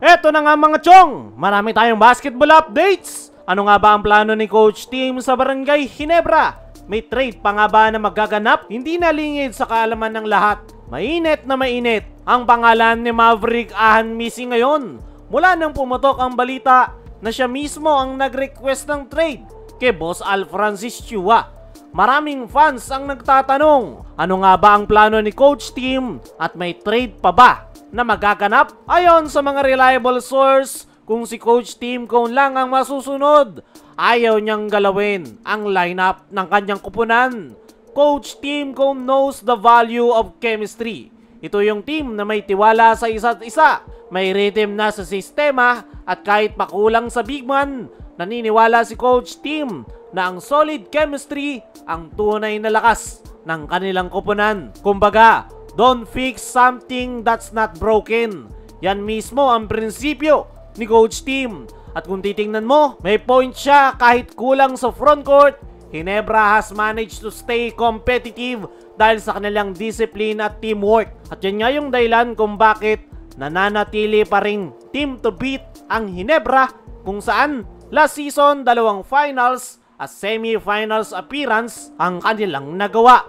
Eto na nga mga chong, marami tayong basketball updates. Ano nga ba ang plano ni Coach Tim sa Barangay Ginebra? May trade pa nga ba na magaganap? Hindi nalingid sa kaalaman ng lahat. Mainit na mainit ang pangalan ni Maverick Ahan-Misi ngayon. Mula nang pumutok ang balita na siya mismo ang nag-request ng trade kay Boss Al Francis Chua. Maraming fans ang nagtatanong, ano nga ba ang plano ni Coach Tim at may trade pa ba na magaganap? Ayon sa mga reliable source, kung si Coach Tim Cone lang ang masusunod, ayaw niyang galawin ang lineup ng kanyang kupunan. Coach Tim Cone knows the value of chemistry. Ito yung team na may tiwala sa isa't isa, may rhythm na sa sistema at kahit pakulang sa big man, naniniwala si Coach Tim na ang solid chemistry ang tunay na lakas ng kanilang kupunan. Kumbaga, don't fix something that's not broken. Yan mismo ang prinsipyo ni Coach Tim. At kung titingnan mo, may point siya kahit kulang sa frontcourt. Ginebra has managed to stay competitive dahil sa kanilang discipline at teamwork. At yan nga yung dahilan kung bakit nananatili pa ring team to beat ang Ginebra, kung saan last season 2 finals at semi-finals appearance ang kanilang nagawa.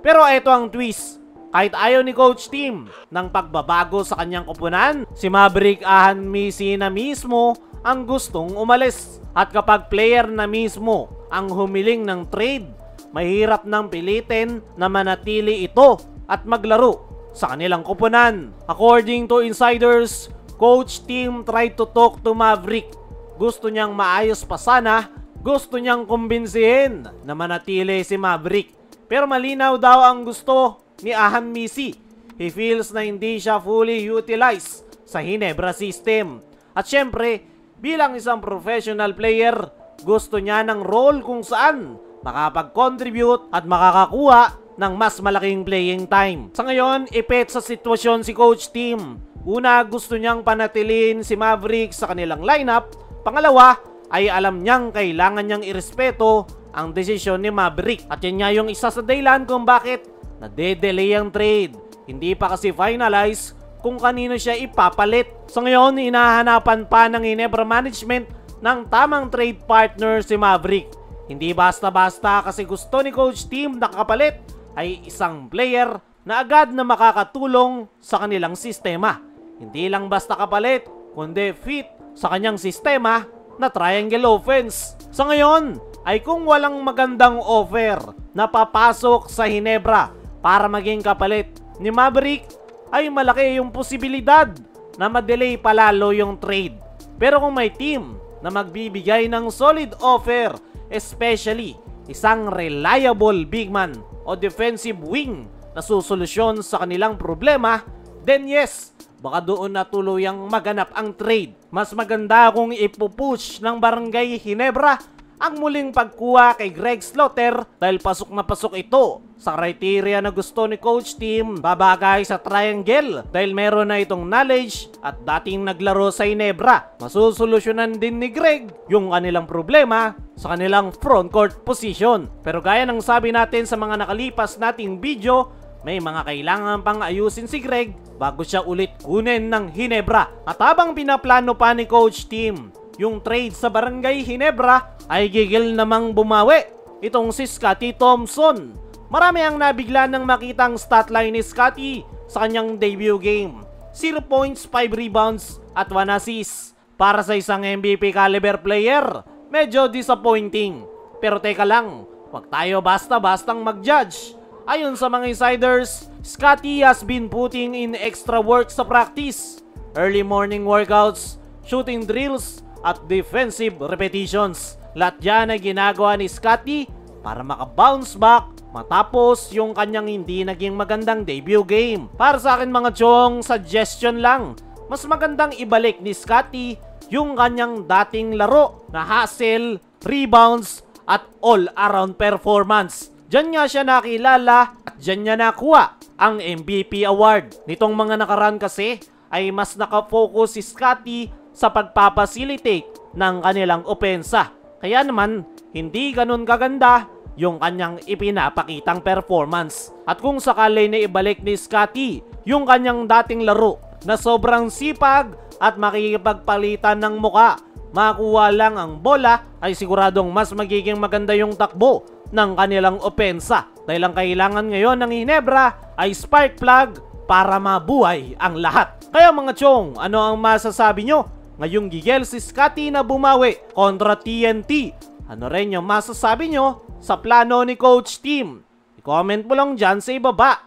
Pero ito ang twist. Kahit ayaw ni Coach Tim ng pagbabago sa kanyang kupunan, si Maverick Ahan-Misi na mismo ang gustong umalis. At kapag player na mismo ang humiling ng trade, mahirap nang pilitin na manatili ito at maglaro sa kanilang kupunan. According to insiders, Coach Tim tried to talk to Maverick. Gusto niyang maayos pa sana, gusto niyang kumbinsihin na manatili si Maverick. Pero malinaw daw ang gusto ni Ahan-Misi. He feels na hindi siya fully utilized sa Ginebra system. At syempre, bilang isang professional player, gusto niya ng role kung saan makapag-contribute at makakakuha ng mas malaking playing time. Sa ngayon, ipit sa sitwasyon si Coach Tim. Una, gusto niyang panatilihin si Maverick sa kanilang lineup. Pangalawa, ay alam niyang kailangan niyang irespeto ang desisyon ni Maverick. At yan nga yung isa sa dahilan kung bakit nade-delay ang trade. Hindi pa kasi finalize kung kanino siya ipapalit. Sa ngayon, hinahanapan pa ng Ginebra management ng tamang trade partner si Maverick. Hindi basta-basta kasi gusto ni Coach Tim na kapalit ay isang player na agad na makakatulong sa kanilang sistema. Hindi lang basta kapalit, kundi fit sa kanyang sistema na triangle offense. Sa ngayon, ay kung walang magandang offer na papasok sa Ginebra para maging kapalit ni Maverick, ay malaki yung posibilidad na madelay palalo yung trade. Pero kung may team na magbibigay ng solid offer, especially isang reliable big man o defensive wing na susolusyon sa kanilang problema, then yes, baka doon na tuluyang maganap ang trade. Mas maganda kung ipupush ng Barangay Ginebra ang muling pagkuha kay Greg Slaughter dahil pasok na pasok ito sa criteria na gusto ni Coach Tim. Babagay sa triangle dahil meron na itong knowledge at dating naglaro sa Ginebra. Masusolusyonan din ni Greg yung kanilang problema sa kanilang frontcourt position. Pero gaya ng sabi natin sa mga nakalipas nating video, may mga kailangan pang ayusin si Greg bago siya ulit kunin ng Ginebra. At habang pinaplano pa ni Coach Tim yung trade sa Barangay Ginebra, ay gigil namang bumawi itong si Scottie Thompson. Marami ang nabigla nang makitang statline ni Scottie sa kanyang debut game. 0 points, 5 rebounds at 1 assist. Para sa isang MVP caliber player, medyo disappointing. Pero teka lang, wag tayo basta-bastang mag-judge. Ayon sa mga insiders, Scottie has been putting in extra work sa practice, early morning workouts, shooting drills at defensive repetitions. Lahat yan ay ginagawa ni Scottie para maka-bounce back matapos yung kanyang hindi naging magandang debut game. Para sa akin mga chong, suggestion lang, mas magandang ibalik ni Scottie yung kanyang dating laro na hustle, rebounds at all-around performance. Diyan nga siya nakilala at diyan niya nakuha ang MVP award. Nitong mga nakaraan kasi ay mas nakafocus si Scottie sa pagpapacilitate ng kanilang opensa. Kaya naman, hindi ganun kaganda yung kanyang ipinapakitang performance. At kung sakali na ibalik ni Scottie yung kanyang dating laro na sobrang sipag at makikipagpalitan ng muka. Makuha lang ang bola ay siguradong mas magiging maganda yung takbo ng kanilang opensa. Dahil ang kailangan ngayon ng Ginebra ay spark plug para mabuhay ang lahat. Kaya mga chong, ano ang masasabi nyo ngayong gigel si Scottie na bumawi kontra TNT? Ano rin yung masasabi nyo sa plano ni Coach Team? I-comment mo lang dyan sa ibaba.